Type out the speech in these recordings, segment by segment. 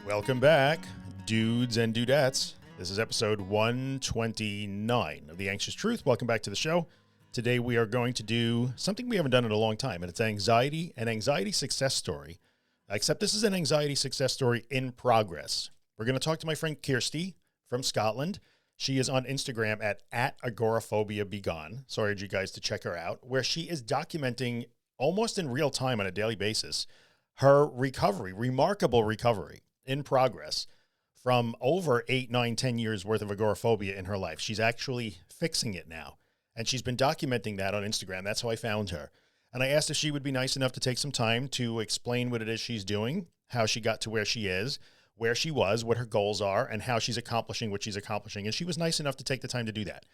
Welcome back, dudes and dudettes. This is episode 129 of The Anxious Truth. Welcome back to the show. Today we are going to do something we haven't done in a long time, and it's an anxiety success story. Except this is an anxiety success story in progress. We're going to talk to my friend Kyrsty from Scotland. She is on Instagram at Agoraphobia Begone. So I urge you guys to check her out, where she is documenting almost in real time on a daily basis her recovery, remarkable recovery in progress from over 8, 9, 10 years worth of agoraphobia in her life. She's actually fixing it now. And she's been documenting that on Instagram. That's how I found her. And I asked if she would be nice enough to take some time to explain what it is she's doing, how she got to where she is, where she was, what her goals are, and how she's accomplishing what she's accomplishing. And she was nice enough to take the time to do that.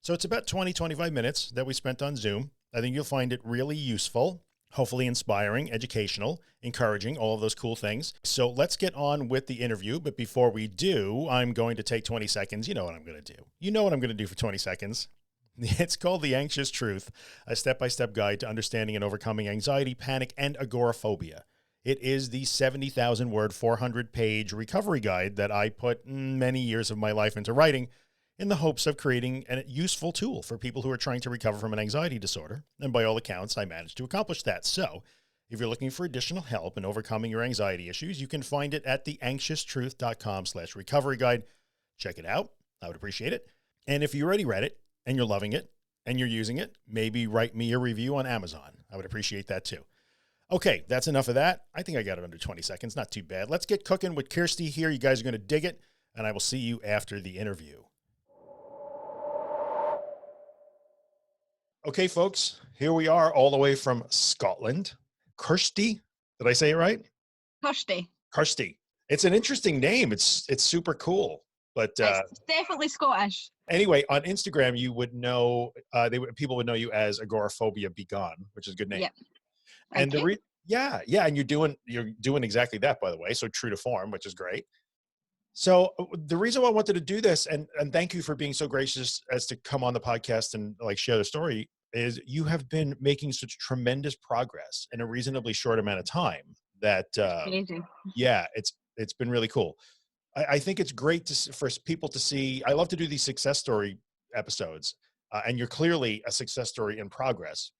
So it's about 20, 25 minutes that we spent on Zoom. I think you'll find it really useful, hopefully inspiring, educational, encouraging, all of those cool things. So let's get on with the interview. But before we do, I'm going to take 20 seconds. You know what I'm going to do. You know what I'm going to do for 20 seconds. It's called The Anxious Truth, a step-by-step guide to understanding and overcoming anxiety, panic, and agoraphobia. It is the 70,000 word, 400-page recovery guide that I put many years of my life into writing in the hopes of creating a useful tool for people who are trying to recover from an anxiety disorder. And by all accounts, I managed to accomplish that. So if you're looking for additional help in overcoming your anxiety issues, you can find it at theanxioustruth.com/recovery guide. Check it out. I would appreciate it. And if you already read it and you're loving it and you're using it, maybe write me a review on Amazon. I would appreciate that too. Okay, that's enough of that. I think I got it under 20 seconds. Not too bad. Let's get cooking with Kyrsty here. You guys are going to dig it, and I will see you after the interview. Okay, folks, here we are all the way from Scotland. Kyrsty, did I say it right? Kyrsty. Kyrsty. It's an interesting name. It's super cool. But It's definitely Scottish. Anyway, on Instagram, you would know people would know you as Agoraphobia Begone, which is a good name. Yep. And and you're doing exactly that, by the way. So true to form, which is great. So the reason why I wanted to do this, and thank you for being so gracious as to come on the podcast and like share the story, is you have been making such tremendous progress in a reasonably short amount of time that, Amazing. yeah, it's been really cool. I think it's great for people to see. I love to do these success story episodes, and you're clearly a success story in progress.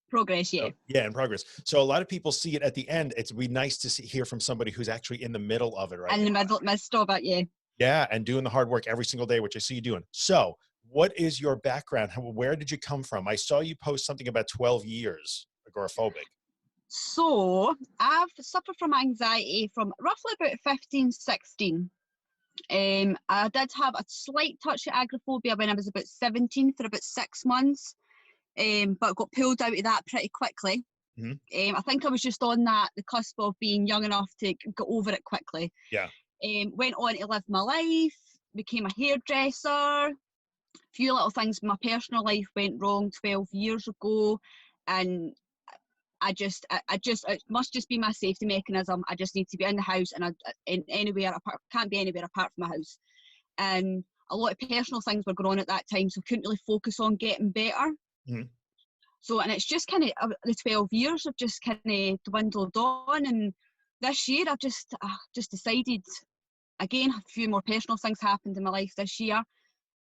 Progress, yeah. Yeah, in progress. So a lot of people see it at the end. It'd be nice to hear from somebody who's actually in the middle of it right In the midst of it, yeah. Yeah, and doing the hard work every single day, which I see you doing. So what is your background? Where did you come from? I saw you post something about 12 years agoraphobic. So I've suffered from anxiety from roughly about 15, 16. I did have a slight touch of agoraphobia when I was about 17 for about 6 months, but got pulled out of that pretty quickly. Mm-hmm. I think I was just on the cusp of being young enough to get over it quickly. Yeah. Went on to live my life, became a hairdresser. A few little things in my personal life went wrong 12 years ago, and it must just be my safety mechanism. I just need to be in the house, and can't be anywhere apart from my house. And a lot of personal things were going on at that time, so I couldn't really focus on getting better. Mm-hmm. So, and it's just kind of the 12 years have just kind of dwindled on, and this year I've just decided. Again, a few more personal things happened in my life this year,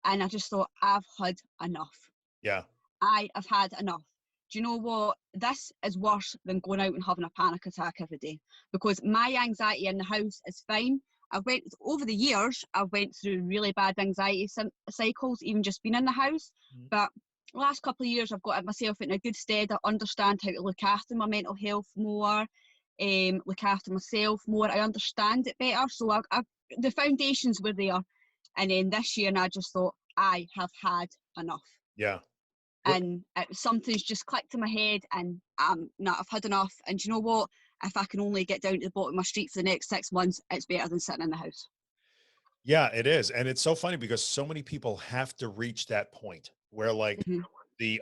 and I just thought, I've had enough. Yeah. I have had enough. Do you know what? This is worse than going out and having a panic attack every day, because my anxiety in the house is fine. Over the years, I went through really bad anxiety cycles, even just being in the house. Mm-hmm. But the last couple of years, I've got myself in a good stead. I understand how to look after my mental health more, look after myself more. I understand it better. So the foundations were there. And then this year, and I just thought, I have had enough. Yeah. And something's just clicked in my head, and I've had enough. And do you know what? If I can only get down to the bottom of my street for the next 6 months, it's better than sitting in the house. Yeah, it is. And it's so funny because so many people have to reach that point where like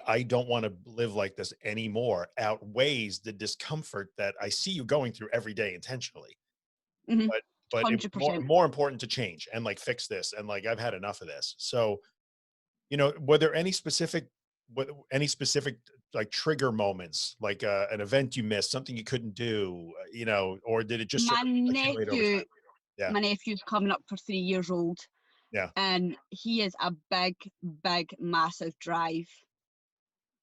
I don't want to live like this anymore outweighs the discomfort that I see you going through every day intentionally. Mm-hmm. But it's more important to change and like fix this. And like, I've had enough of this. So, were there any specific like trigger moments, like an event you missed, something you couldn't do, or did it just my nephew Yeah. My nephew's coming up for 3 years old, Yeah. and he is a big, big, massive drive.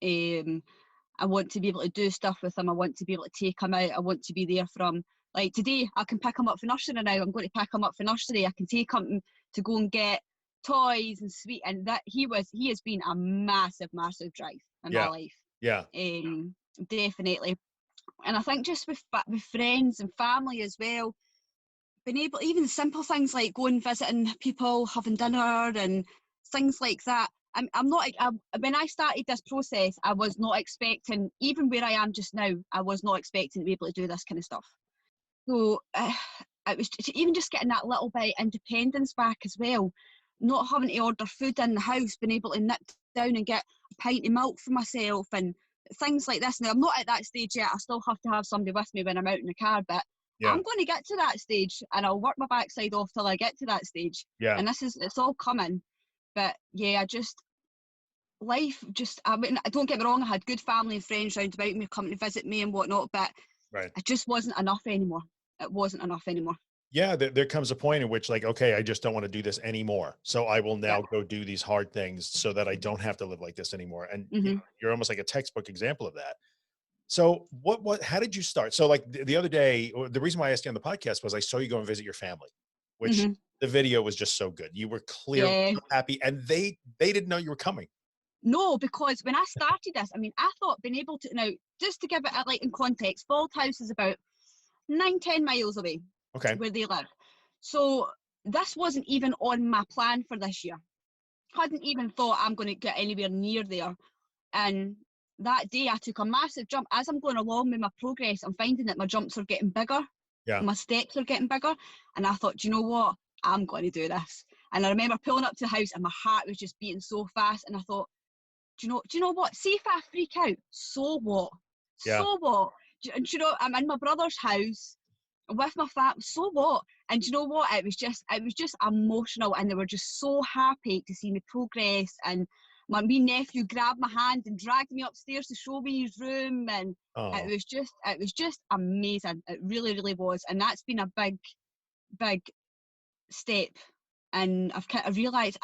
I want to be able to do stuff with him. I want to be able to take him out. I want to be there for him. Like today, I can pick him up for nursery now. I'm going to pick him up for nursery. I can take him to go and get toys and sweet. And that he has been a massive, massive drive in my Yeah. life. Yeah. Definitely. And I think just with friends and family as well, being able, even simple things like going visiting people, having dinner and things like that. I'm not, when I started this process, I was not expecting, even where I am just now, I was not expecting to be able to do this kind of stuff. So it was even just getting that little bit of independence back as well, not having to order food in the house, being able to nip down and get a pint of milk for myself and things like this. Now, I'm not at that stage yet. I still have to have somebody with me when I'm out in the car, but Yeah. I'm going to get to that stage, and I'll work my backside off till I get to that stage. Yeah. And it's all coming. But yeah, I mean, don't get me wrong, I had good family and friends round about me coming to visit me and whatnot, but Right. it just wasn't enough anymore. It wasn't enough anymore. Yeah. There comes a point in which like, okay, I just don't want to do this anymore. So I will Yeah. now go do these hard things so that I don't have to live like this anymore. And Hmm. you're almost like a textbook example of that. So how did you start? So like the other day, or the reason why I asked you on the podcast was I saw you go and visit your family, which Hmm. the video was just so good. You were clearly Yeah. so happy and they didn't know you were coming. No, because when I started this, I mean, I thought being able to, now, just to give it like in context, Fauld House is about 9-10 miles away Okay. where they live. So this wasn't even on my plan for this year. Hadn't even thought I'm going to get anywhere near there. And that day I took a massive jump. As I'm going along with my progress, I'm finding that my jumps are getting bigger. Yeah. My steps are getting bigger. And I thought, do you know what? I'm going to do this. And I remember pulling up to the house and my heart was just beating so fast. And I thought, do you know what? See if I freak out, so what? Yeah. So what? Do you know, I'm in my brother's house with my family, so what? And do you know what? It was just emotional, and they were just so happy to see me progress. And my wee nephew grabbed my hand and dragged me upstairs to show me his room, and Oh, it was just amazing. It really, really was, and that's been a big, big step. And I've kind of realised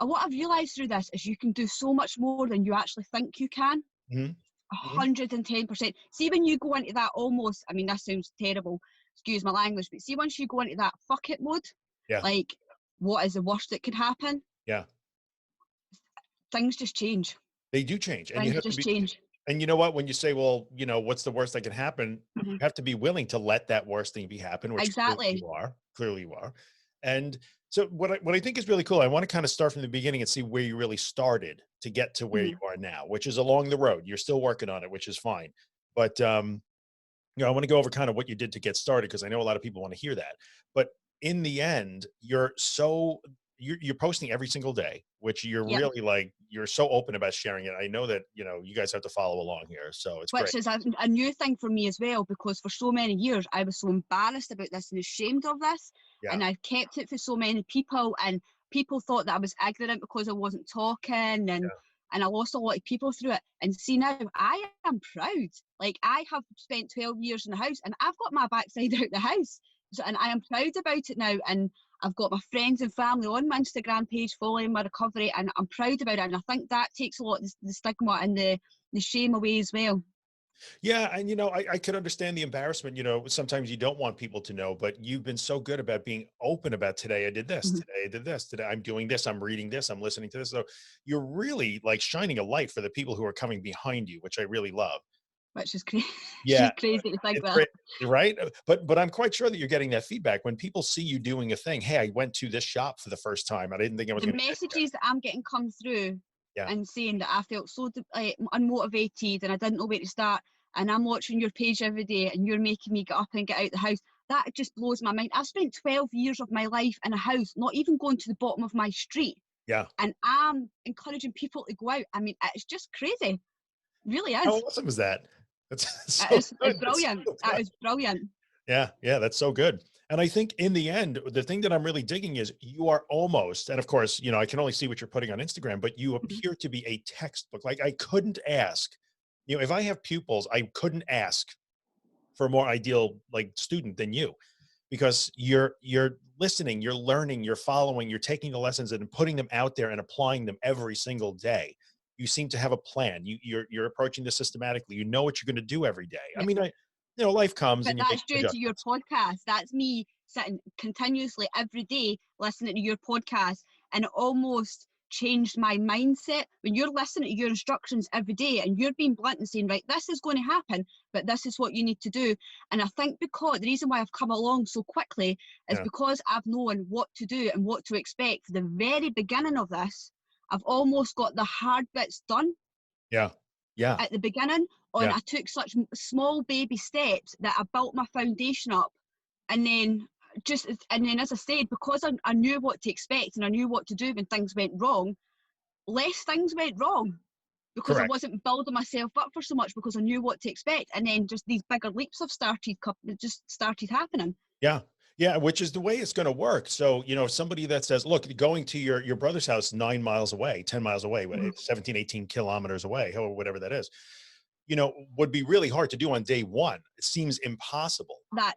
what I've realised through this is you can do so much more than you actually think you can. mhm, mhm. 110%. See, when you go into that almost, I mean, this sounds terrible, excuse my language, but see, once you go into that fuck it mode, Yeah. like, what is the worst that could happen? Yeah. Things just change. They do change and you Things have to just be, change. and you know what, when you say, well, what's the worst that can happen? You Mhm. have to be willing to let that worst thing be happen, which Exactly. clearly you are. And so what I think is really cool, I want to kind of start from the beginning and see where you really started to get to where you Mhm. are now, which is along the road. You're still working on it, which is fine. But I want to go over kind of what you did to get started because I know a lot of people want to hear that. But in the end, you're posting every single day, which you're Yep. really like you're so open about sharing it. I know that you guys have to follow along here, so it's great. Which is a new thing for me as well, because for so many years I was so embarrassed about this and ashamed of this, Yeah, and I kept it for so many people, and people thought that I was ignorant because I wasn't talking, yeah, and I lost a lot of people through it. And see, now I am proud. Like, I have spent 12 years in the house and I've got my backside out the house, and I am proud about it now. And I've got my friends and family on my Instagram page following my recovery, and I'm proud about it. And I think that takes a lot of the stigma and the shame away as well. yeah. And I could understand the embarrassment. Sometimes you don't want people to know, but you've been so good about being open about today. I did this Mhm. today. I did this today. I'm doing this. I'm reading this. I'm listening to this. So you're really like shining a light for the people who are coming behind you, which I really love. Which is crazy. It's Yeah, just crazy to think it's that. great, right? But I'm quite sure that you're getting that feedback when people see you doing a thing. Hey, I went to this shop for the first time. I didn't think I was The going to get here. messages that I'm getting come through Yeah, and saying that I felt so unmotivated and I didn't know where to start, and I'm watching your page every day and you're making me get up and get out the house. That just blows my mind. I've spent 12 years of my life in a house, not even going to the bottom of my street, yeah. and I'm encouraging people to go out. I mean, it's just crazy. It really How is. awesome is that? That's It so is. It's good. That's brilliant. so That good. is brilliant. Yeah, yeah, that's so good. And I think in the end, the thing that I'm really digging is you are almost, and of course, I can only see what you're putting on Instagram, but you Mhm. appear to be a textbook. Like I couldn't ask, if I have pupils, I couldn't ask for a more ideal like student than you. because you're listening, you're learning, you're following, you're taking the lessons and putting them out there and applying them every single day. You seem to have a plan. You're approaching this systematically. You know what you're going to do every day. I mean, life comes But and you make that's due to your adjustments. podcast. That's me sitting continuously every day listening to your podcast, and it almost changed my mindset. When you're listening to your instructions every day and you're being blunt and saying, right, this is going to happen, but this is what you need to do. And I think because the reason why I've come along so quickly is Yeah, because I've known what to do and what to expect from the very beginning of this. I've almost got the hard bits done yeah, yeah, at the beginning, and yeah. I took such small baby steps that I built my foundation up. And then as I said, because I knew what to expect and I knew what to do when things went wrong, less things went wrong because I Correct. wasn't building myself up for so much because I knew what to expect. And then just these bigger leaps have just started happening. Yeah. Yeah, which is the way it's going to work. So, somebody that says, look, going to your brother's house 9 miles away, 10 miles away, Mhm. 17, 18 kilometers away, or whatever that is, would be really hard to do on day one. It seems impossible. That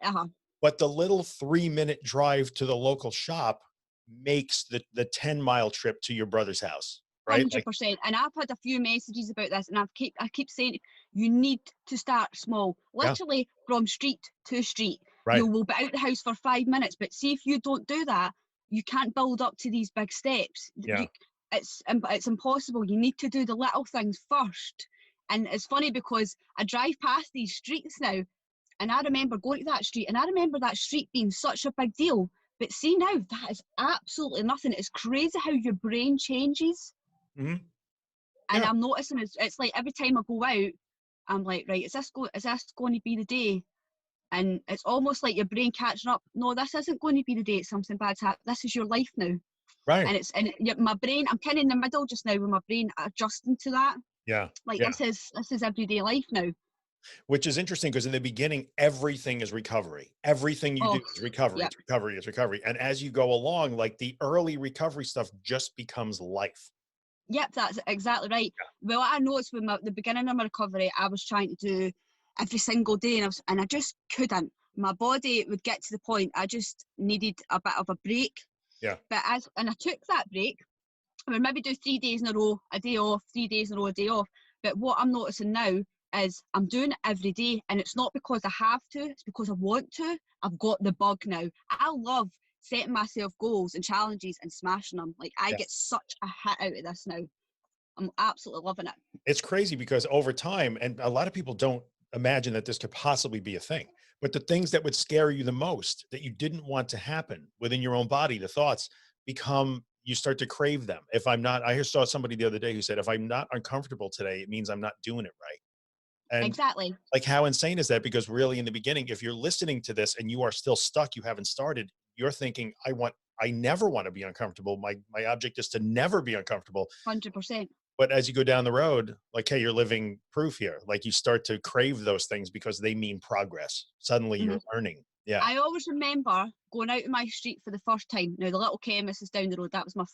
But the little 3-minute drive to the local shop makes the 10-mile trip to your brother's house, right? Like, 100%. And I've had a few messages about this, and I keep saying you need to start small, yeah, literally from street to street. right. You will be out the house for 5 minutes, but see if you don't do that, you can't build up to these big steps. Yeah. It's impossible. You need to do the little things first. And it's funny because I drive past these streets now, and I remember going to that street, and I remember that street being such a big deal. But see now, that is absolutely nothing. It's crazy how your brain changes. Mhm. And Yeah. I'm noticing it's like every time I go out, I'm like, right, is this going to be the day? And it's almost like your brain catching up. No, this isn't going to be the day. It's something bad's happened. This is your life now. Right. My brain. I'm kind of in the middle just now with my brain adjusting to that. Yeah. Like Yeah. this is everyday life now. Which is interesting because in the beginning, everything is recovery. Everything you do Oh, is recovery. yep, It's recovery. It's recovery. And as you go along, like the early recovery stuff just becomes life. yep. That's exactly right. Well, I noticed with the beginning of my recovery, I was trying to do every single day, and I just couldn't. My body would get to the point I just needed a bit of a break. Yeah. And I took that break. I would maybe do 3 days in a row, a day off, 3 days in a row, a day off. But what I'm noticing now is I'm doing it every day, and it's not because I have to, it's because I want to. I've got the bug now. I love setting myself goals and challenges and smashing them. Like I Yeah. get such a hit out of this now. I'm absolutely loving it. It's crazy because over time, and a lot of people don't imagine that this could possibly be a thing, but the things that would scare you the most that you didn't want to happen within your own body, the thoughts you start to crave them. If I'm not, I saw somebody the other day who said, if I'm not uncomfortable today, it means I'm not doing it right. And Exactly. like, how insane is that? Because really in the beginning, if you're listening to this and you are still stuck, you haven't started, you're thinking, I never want to be uncomfortable. My object is to never be uncomfortable. 100%. But as you go down the road, like, hey, you're living proof here. Like you start to crave those things because they mean progress. Suddenly Mhm. you're learning. Yeah. I always remember going out in my street for the first time. Now the little chemist is down the road. That was my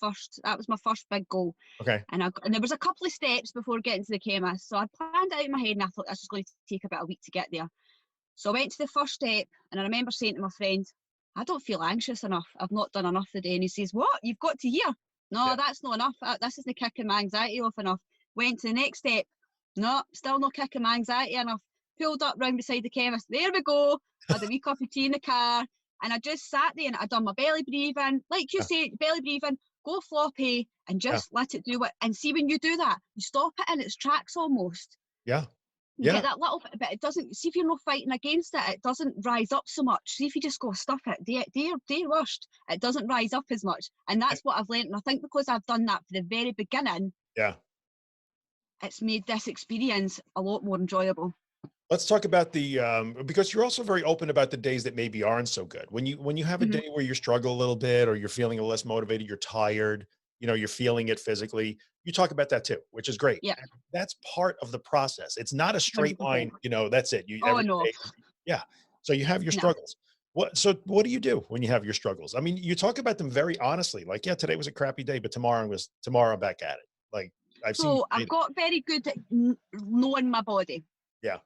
first big goal. Okay. And there was a couple of steps before getting to the chemist. So I planned it out in my head and I thought this was going to take about a week to get there. So I went to the first step and I remember saying to my friend, I don't feel anxious enough. I've not done enough today. And he says, what? You've got to here. Yeah. No, that's not enough. This isn't kicking my anxiety off enough. Went to the next step. No, still not kicking my anxiety enough. Pulled up round beside the chemist. There we go. Had a wee cup of tea in the car. And I just sat there and I done my belly breathing. Like you Yeah. say, belly breathing, go floppy and Yeah. just let it do it. And see when you do that, you stop it in its tracks almost. Yeah. You Yeah. get that little bit, but it doesn't. See if you're not fighting against it, it doesn't rise up so much. See if you just go stuff it, day rushed, it doesn't rise up as much. And that's what I've learned. And I think because I've done that from the very beginning, Yeah. it's made this experience a lot more enjoyable. Let's talk about because you're also very open about the days that maybe aren't so good. When you have a Mhm. day where you struggle a little bit or you're feeling a little less motivated, you're tired, you're feeling it physically, you talk about that too, which is great. Yeah, And that's part of the process. It's not a straight 100%. line, that's it. You Oh every no, day. Yeah. So you have your no. struggles. What do you do when you have your struggles? I mean, you talk about them very honestly, like, yeah, today was a crappy day, but tomorrow I'm back at it. Like, I've seen you So say I've that. got very good at knowing my body. Yeah.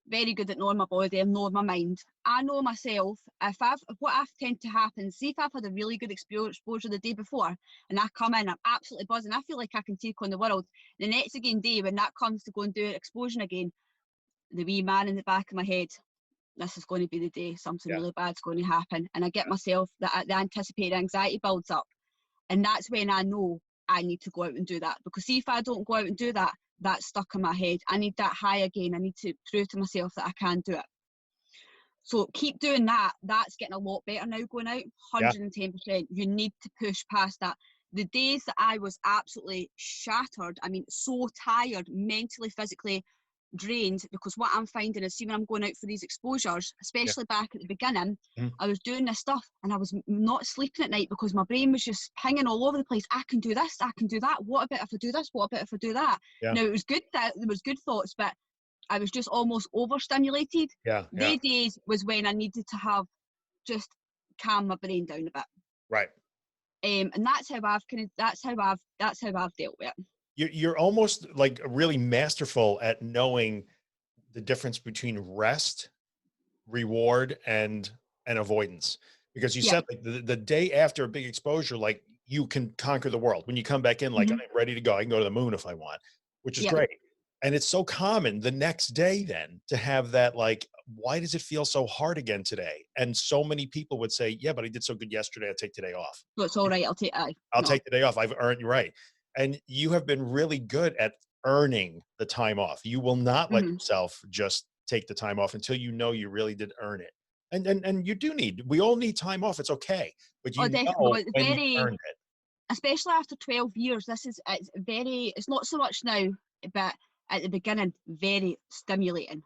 very good at knowing my body and knowing my mind. I know myself. What I tend to happen, see if I've had a really good exposure the day before and I come in, I'm absolutely buzzing, I feel like I can take on the world. The next again day, when that comes to go and do an exposure again, the wee man in the back of my head, this is going to be the day, something really bad's going to happen. And I get myself, the anticipated anxiety builds up. And that's when I know I need to go out and do that. Because see, if I don't go out and do that, that's stuck in my head. I need that high again. I need to prove to myself that I can do it. So keep doing that. That's getting a lot better now going out, 110%. You need to push past that. The days that I was absolutely shattered, I mean, so tired, mentally, physically drained, because what I'm finding is, see, when I'm going out for these exposures, especially back at the beginning, I was doing this stuff and I was not sleeping at night because my brain was just pinging all over the place. I can do this, I can do that. What about if I do this? What about if I do that? Now, it was good that there was good thoughts, but I was just almost overstimulated. They days was when I needed to have just calm my brain down a bit. Right. And that's how I've dealt with it. You're almost like really masterful at knowing the difference between rest, reward, and avoidance. Because you said like the day after a big exposure, like you can conquer the world. When you come back in, like I'm ready to go. I can go to the moon if I want, which is great. And it's so common the next day then to have that, like, why does it feel so hard again today? And so many people would say, yeah, but I did so good yesterday. I'll take today off. So it's all right. I'll take the day off. I've earned, right. And you have been really good at earning the time off. You will not let yourself just take the time off until you know you really did earn it. And you do we all need time off. It's okay. But you know when you earned it. Especially after 12 years, it's not so much now, but at the beginning, very stimulating.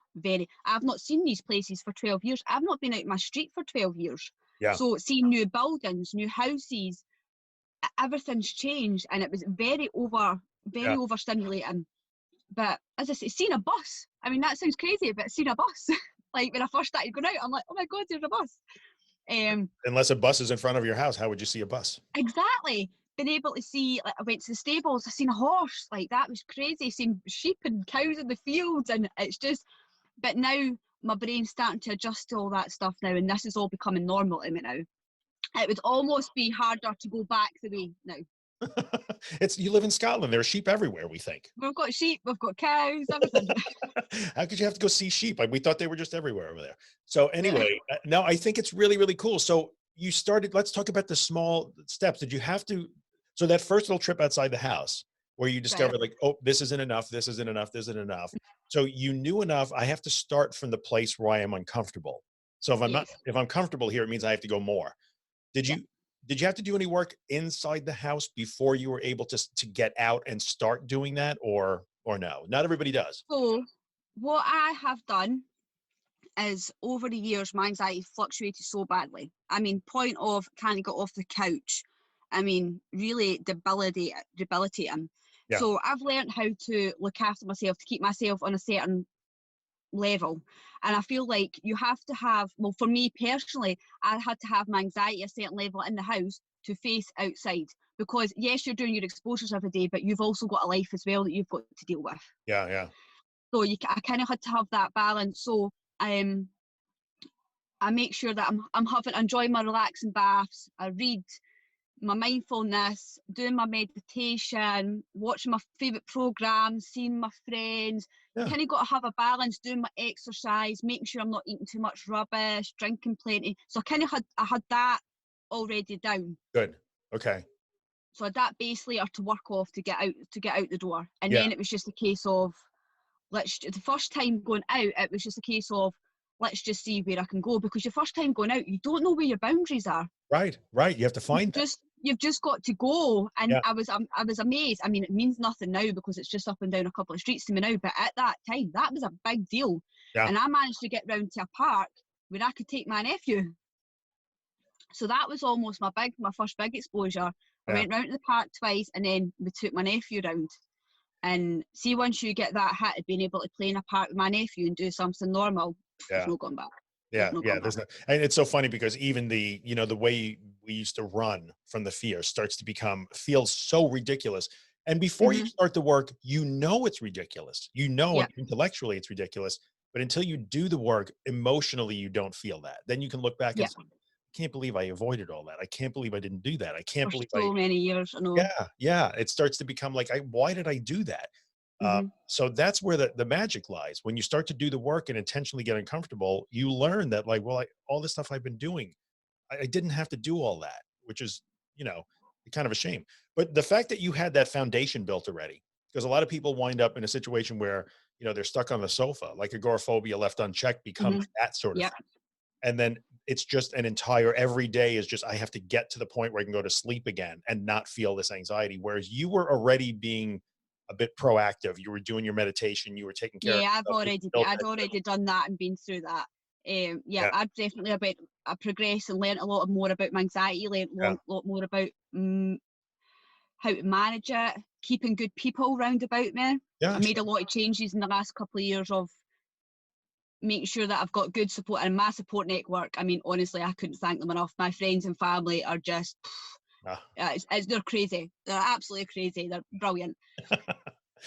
I've not seen these places for 12 years. I've not been out my street for 12 years. So seeing new buildings, new houses, everything's changed, and it was very overstimulating. But as I say, seeing a bus, I mean, that sounds crazy, but seeing a bus, like when I first started going out, I'm like, oh my God, there's a bus. Unless a bus is in front of your house, how would you see a bus? Exactly. Been able to see, like, I went to the stables, I seen a horse, like that was crazy, seeing sheep and cows in the fields, and it's just, but now my brain's starting to adjust to all that stuff now, and this is all becoming normal to me now. It would almost be harder to go back the way now. You live in Scotland. There are sheep everywhere, we think. We've got sheep, we've got cows, everything. How could you have to go see sheep? Like, we thought they were just everywhere over there. So anyway, no, I think it's really, really cool. So you started, let's talk about the small steps. Did you have to, so that first little trip outside the house where you discovered like, oh, this isn't enough, this isn't enough, this isn't enough. So you knew enough, I have to start from the place where I am uncomfortable. So if I'm comfortable here, it means I have to go more. Did you have to do any work inside the house before you were able to get out and start doing that, or no? Not everybody does. So what I have done is, over the years, my anxiety fluctuated so badly. I mean, point of can't get off the couch. I mean, really debilitating. Yeah. So I've learned how to look after myself, to keep myself on a certain level. And I feel like you have to have, well, for me personally, I had to have my anxiety a certain level in the house to face outside. Because yes, you're doing your exposures every day, but you've also got a life as well that you've got to deal with. Yeah. So I kind of had to have that balance. So I make sure that I'm enjoying my relaxing baths. I read my mindfulness, doing my meditation, watching my favourite programs, seeing my friends. Kind of got to have a balance, doing my exercise, making sure I'm not eating too much rubbish, drinking plenty. So I had that already down. Good. Okay. So I had that base layer to work off to get out the door. And then it was just a case of, the first time going out, it was just a case of, let's just see where I can go, because your first time going out, you don't know where your boundaries are. Right. You have to find them. You've just got to go. And I was amazed. I mean, it means nothing now because it's just up and down a couple of streets to me now, but at that time, that was a big deal. And I managed to get round to a park where I could take my nephew. So that was almost my first big exposure. I went round to the park twice, and then we took my nephew round. And see, once you get that hit of being able to play in a park with my nephew and do something normal, there's no going back. There's no, and it's so funny because even the way we used to run from the fear starts to feel so ridiculous. And before you start the work, it's ridiculous. Intellectually it's ridiculous, But until you do the work, emotionally, you don't feel that. Then you can look back and Yeah, say, I can't believe I avoided all that. I can't believe I didn't do that. I can't for believe so many years, I know. yeah, yeah. It starts to become like, why did I do that? Hmm. So that's where the magic lies. When you start to do the work and intentionally get uncomfortable, you learn that like, well, all the stuff I've been doing, I didn't have to do all that, which is, you know, kind of a shame. But the fact that you had that foundation built already, because a lot of people wind up in a situation where, they're stuck on the sofa, like agoraphobia left unchecked becomes Hmm. that sort of Yep. thing. And then it's just an entire every day is just I have to get to the point where I can go to sleep again and not feel this anxiety. Whereas you were already being a bit proactive. You were doing your meditation, you were taking care of Yeah, yourself. You built I'd that already done that and been through that. Yeah, yeah, I've definitely I progressed and learned a lot more about my anxiety, learned yeah, a lot more about how to manage it, keeping good people round about me. yeah, I made a lot of changes in the last couple of years of making sure that I've got good support and my support network. I mean, honestly, I couldn't thank them enough. My friends and family are just, ah, they're crazy. They're absolutely crazy. They're brilliant.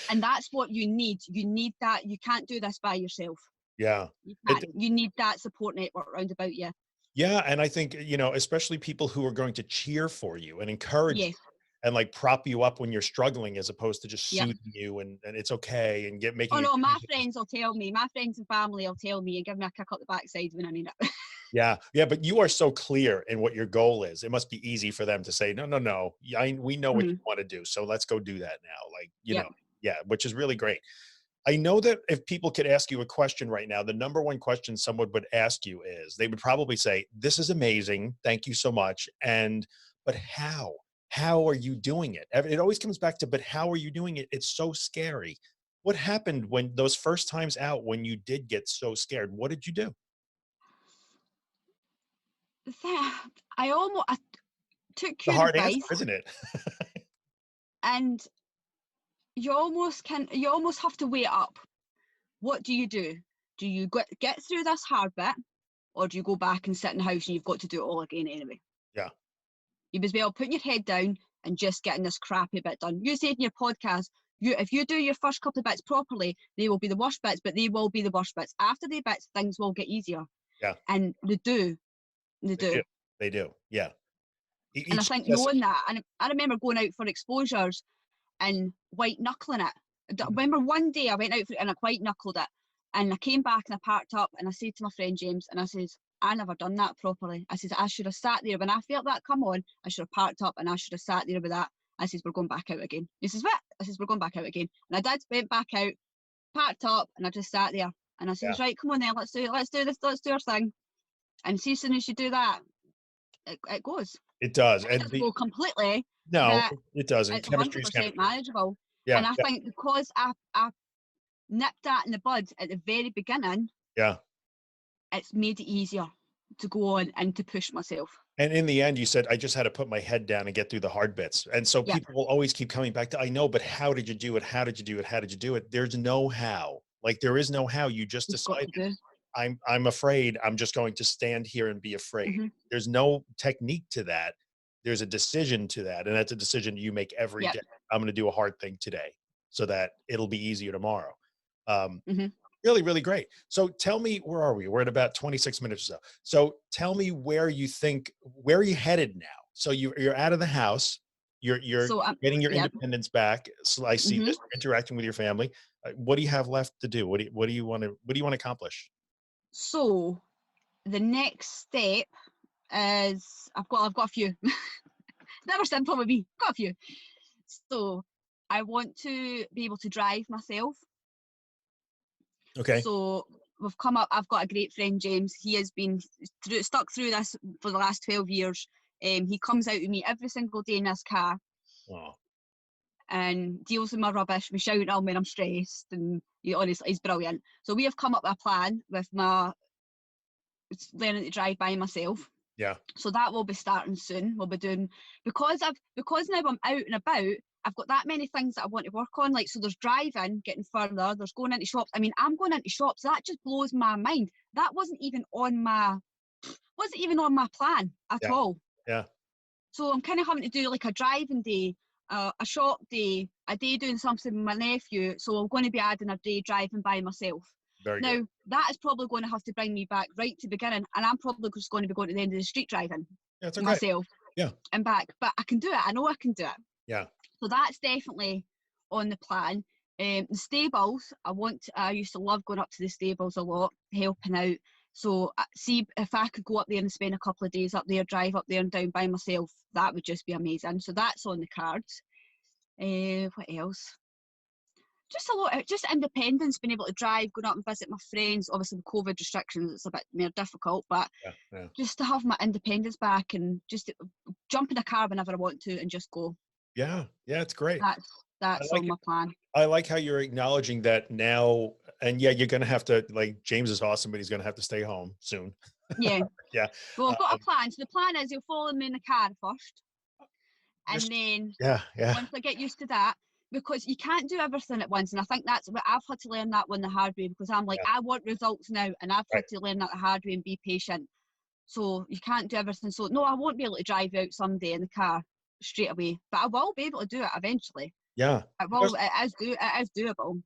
And that's what you need. You need that. You can't do this by yourself. yeah. You It, can't. You need that support network round about you. yeah. And I think, especially people who are going to cheer for you and encourage you Yes. and like prop you up when you're struggling as opposed to just Yeah. soothing you and it's okay and making Oh no, my excuses. friends will tell me. My friends and family will tell me and give me a kick up the backside when I need it. Yeah, yeah, but you are so clear in what your goal is. It must be easy for them to say, "No, no, no. Yeah, we know what you Mhm. want to do, so let's go do that now." Like, Yep. yeah, which is really great. I know that if people could ask you a question right now, the number one question someone would ask you is they would probably say, "This is amazing. Thank you so much." But how? How are you doing it? It always comes back to, but how are you doing it? It's so scary. What happened when those first times out when you did get so scared? What did you do? The thing, I took The your hard answer, advice, isn't it? and you almost have to weigh it up. What do you do? Do you get through this hard bit, or do you go back and sit in the house and you've got to do it all again anyway? Yeah. You as well putting your head down and just getting this crappy bit done. You said in your podcast, if you do your first couple of bits properly, they will be the worst bits, but they will be the worst bits. After the bits, things will get easier, Yeah, and they they do. do. They do. Yeah. And I Each think successive knowing that, and I remember going out for exposures and white knuckling it. I remember one day I went out and I white knuckled it, and I came back and I parked up and I said to my friend James, and I says, I never done that properly. I says, I should have sat there when I felt that come on. I should have parked up and I should have sat there with that. I says, we're going back out again. He says, what? I says, we're going back out again. And I did, went back out, parked up, and I just sat there. And I yeah, says, right, come on then, let's do this, let's do our thing. And see, as soon as you do that, it goes. it does. It And doesn't go completely, no, but it doesn't. it's Chemistry is 100% chemistry. manageable. Yeah, And I yeah, think because I nipped that in the bud at the very beginning, yeah. it's made it easier to go on and to push myself. And in the end, you said, I just had to put my head down and get through the hard bits. And so Yeah, people will always keep coming back to, I know, but how did you do it? How did you do it? How did you do it? There's no how. Like there is no how. You just you've got decided, to do. I'm afraid. I'm just going to stand here and be afraid. Hmm. There's no technique to that. There's a decision to that. And that's a decision you make every Yeah. day. I'm going to do a hard thing today so that it'll be easier tomorrow. Um, Hmm. Really, really great. So tell me, where are we? We're at about 26 minutes or so. So tell me where where are you headed now? So you're out of the house, you're So getting your yeah. independence back. So I see Hmm. this, you're interacting with your family. What do you have left to do? What do you want to accomplish? So the next step is I've got a few. Never simple with me. Got a few. So I want to be able to drive myself. Okay. So we've come up. I've got a great friend, James. He has been stuck through this for the last 12 years. He comes out with me every single day in this car Oh, and deals with my rubbish, me shouting at him when I'm stressed, and honestly, he's brilliant. So we have come up with a plan with my learning to drive by myself. yeah. So that will be starting soon. We'll be doing because now I'm out and about. I've got that many things that I want to work on. Like, so there's driving, getting further. There's going into shops. I mean, I'm going into shops. That just blows my mind. That wasn't even on my plan at Yeah. all. Yeah. So I'm kind of having to do like a driving day, a shop day, a day doing something with my nephew. So I'm going to be adding a day driving by myself. Very good. Now, that is probably going to have to bring me back right to the beginning, and I'm probably just going to be going to the end of the street driving Yeah, it's okay. myself Yeah. and back. But I can do it. I know I can do it. Yeah. So that's definitely on the plan. The stables, I used to love going up to the stables a lot, helping out. So see if I could go up there and spend a couple of days up there, drive up there and down by myself, that would just be amazing. So that's on the cards. What else? Just a lot, just independence, being able to drive, going up and visit my friends. Obviously, with COVID restrictions, it's a bit more difficult, but Yeah. Yeah. just to have my independence back and just to jump in a car whenever I want to and just go. Yeah. Yeah. It's great. That's I that's like on it. my plan. I like how you're acknowledging that now. And yeah, you're going to have to, like, James is awesome, but he's going to have to stay home soon. Yeah. Yeah. Well, I've got a Um, plan. So the plan is he'll follow me in the car first, you're, and then yeah. Yeah. once I get used to that, because you can't do everything at once. And I think that's what I've had to learn that one the hard way, because I'm like, Yeah. I want results now, and I've Right. had to learn that the hard way and be patient. So you can't do everything. So no, I won't be able to drive out someday in the car straight away, but I will be able to do it eventually. Yeah. It will. It is doable.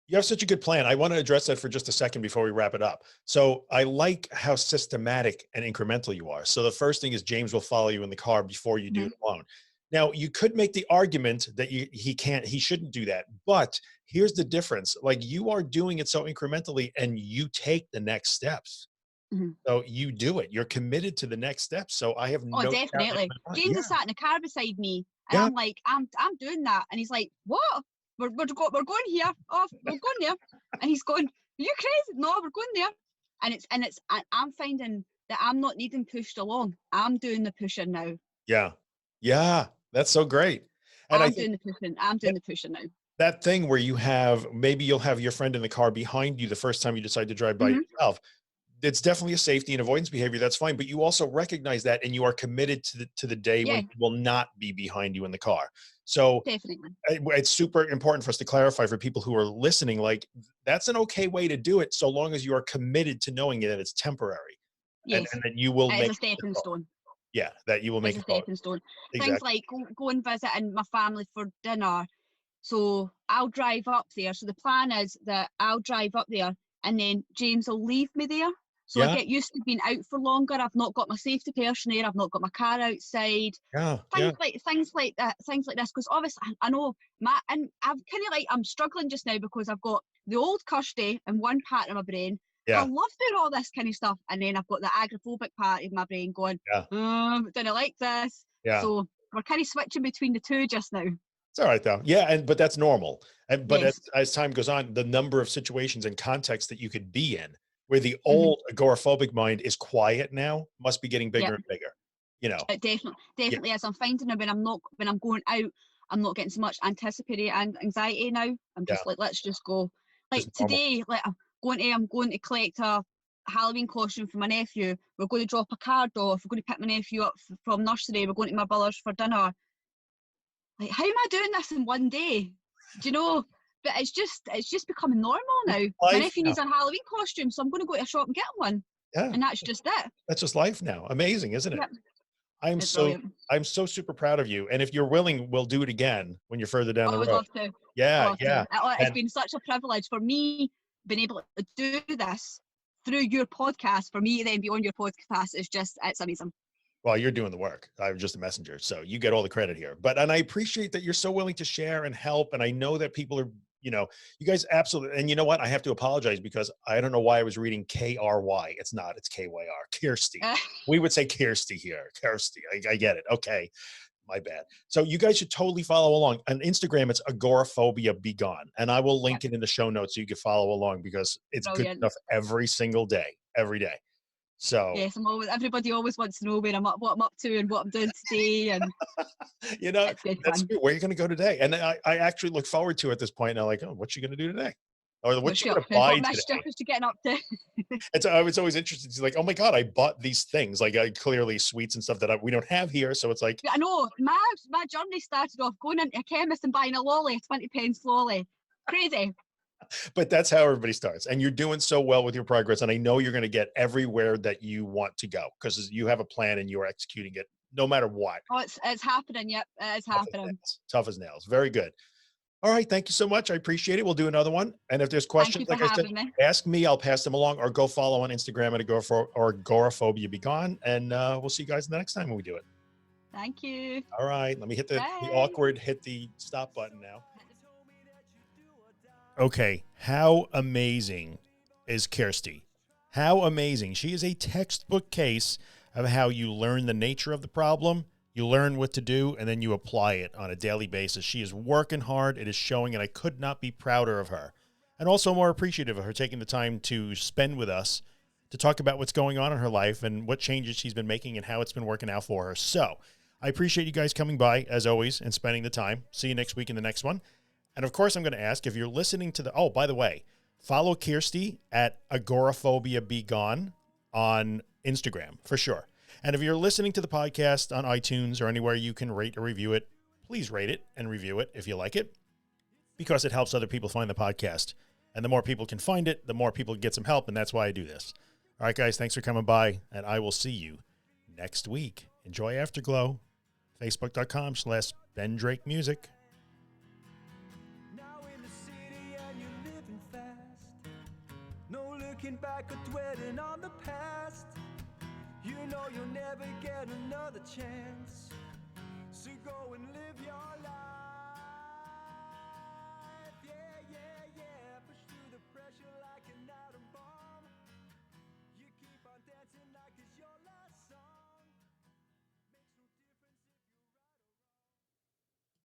You have such a good plan. I want to address that for just a second before we wrap it up. So I like how systematic and incremental you are. So the first thing is James will follow you in the car before you do Mm-hmm. it alone. Now you could make the argument that he shouldn't do that. But here's the difference. Like, you are doing it so incrementally and you take the next steps. Mm-hmm. So you do it. You're committed to the next step. So I have Oh, no doubt in definitely. my mind. James Yeah. is sat in the car beside me, and Yeah. I'm like, I'm doing that, and he's like, what? We're going here. Oh, we're going there, and he's going, are you crazy? No, we're going there, and I'm finding that I'm not needing pushed along. I'm doing the pushing now. Yeah. Yeah. That's so great. And I think I'm doing the pushing now. that thing where you have, maybe you'll have your friend in the car behind you the first time you decide to drive by Mm-hmm. yourself. It's definitely a safety and avoidance behavior. That's fine. But you also recognize that, and you are committed to the day when Yeah, he will not be behind you in the car. So definitely. it's super important for us to clarify for people who are listening, like, that's an okay way to do it, so long as you are committed to knowing that it's temporary, Yes, and that you will it's make a it through the stepping car. stone. Yeah, that you will It's make a it hard. stepping stone. Things Exactly. like go and visiting my family for dinner. So I'll drive up there. So the plan is that I'll drive up there, and then James will leave me there. So I Yeah. get used to being out for longer. I've not got my safety person there. I've not got my car outside. Yeah. Yeah. Things like that. Things like this. Because obviously I know and I'm kind of like, I'm struggling just now because I've got the old Kyrsty in one part of my brain. I Yeah. love doing all this kind of stuff, and then I've got the agoraphobic part of my brain going, Yeah. don't I like this? Yeah. So we're kind of switching between the two just now. It's all right though. Yeah, but that's normal. And but Yes. as time goes on, the number of situations and contexts that you could be in where the Mhm. old agoraphobic mind is quiet now must be getting bigger Yep. and bigger. You know. It definitely Yeah. definitely is. I'm finding that when I'm going out, I'm not getting so much anticipatory and anxiety now. I'm Yeah. just like, let's just go. Just Like normal. today, like I'm going to collect a Halloween costume for my nephew. We're going to drop a card off. We're going to pick my nephew up from nursery. We're going to my brother's for dinner. Like, how am I doing this in one day? Do you know? But it's just becoming normal now. My Life nephew now. needs a Halloween costume, so I'm going to go to a shop and get him one. Yeah. And that's just it. That's just life now. Amazing, isn't it? Yep. I'm It's so brilliant. I'm so super proud of you. And if you're willing, we'll do it again when you're further down I the would road. love to. I Yeah, love to. yeah. It's And been such a privilege for me being able to do this through your podcast. For me to then be on your podcast is just, it's amazing. well, you're doing the work. I'm just a messenger. So you get all the credit here. And I appreciate that you're so willing to share and help. And I know that people are, you guys absolutely, and you know what? I have to apologize because I don't know why I was reading K-R-Y. It's not, it's K-Y-R, Kyrsty. We would say Kyrsty here. Kyrsty. I get it. Okay. My bad. So you guys should totally follow along. On Instagram, it's Agoraphobia Be Gone. And I will Yep, link it in the show notes so you can follow along because it's good brilliant. stuff every single day, every day. So, Yes, everybody always wants to know what I'm up to and what I'm doing today, and you know, it's good that's fun. good. Where are you going to go today? And I actually look forward to it at this point. And I'm like, oh, what's she going to do today? Or what What's you she going up to to? buy What today? mischief is she getting up to? I was always interested to like, oh my God, I bought these things like clearly sweets and stuff that we don't have here. So it's like, I know my journey started off going into a chemist and buying a lolly, a 20p lolly. Crazy. but that's how everybody starts. And you're doing so well with your progress. And I know you're going to get everywhere that you want to go because you have a plan and you are executing it no matter what. Oh, it's happening. Yep, it's Tough as happening. nails. Tough as nails. Very good. All right. Thank you so much. I appreciate it. We'll do another one. And if there's Thank questions, you for like I said, having me. ask me. I'll pass them along, or go follow on Instagram at Agoraphobia Be Gone. And we'll see you guys the next time when we do it. Thank you. All right. Let me hit the Bye. awkward, hit the stop button now. Okay. How amazing is Kyrsty? How amazing. She is a textbook case of how you learn the nature of the problem, you learn what to do, and then you apply it on a daily basis. She is working hard. It is showing, and I could not be prouder of her. And also more appreciative of her taking the time to spend with us to talk about what's going on in her life and what changes she's been making and how it's been working out for her. So I appreciate you guys coming by, as always, and spending the time. See you next week in the next one. And of course, I'm going to ask if you're listening to the, oh, by the way, follow Kyrsty at Agoraphobia Be Gone on Instagram for sure. And if you're listening to the podcast on iTunes or anywhere you can rate or review it, please rate it and review it if you like it, because it helps other people find the podcast. And the more people can find it, the more people get some help. And that's why I do this. All right, guys, thanks for coming by. And I will see you next week. Enjoy Afterglow. Facebook.com/Ben Drake Music. Looking back or dwelling on the past, you know you'll never get another chance, so go and live.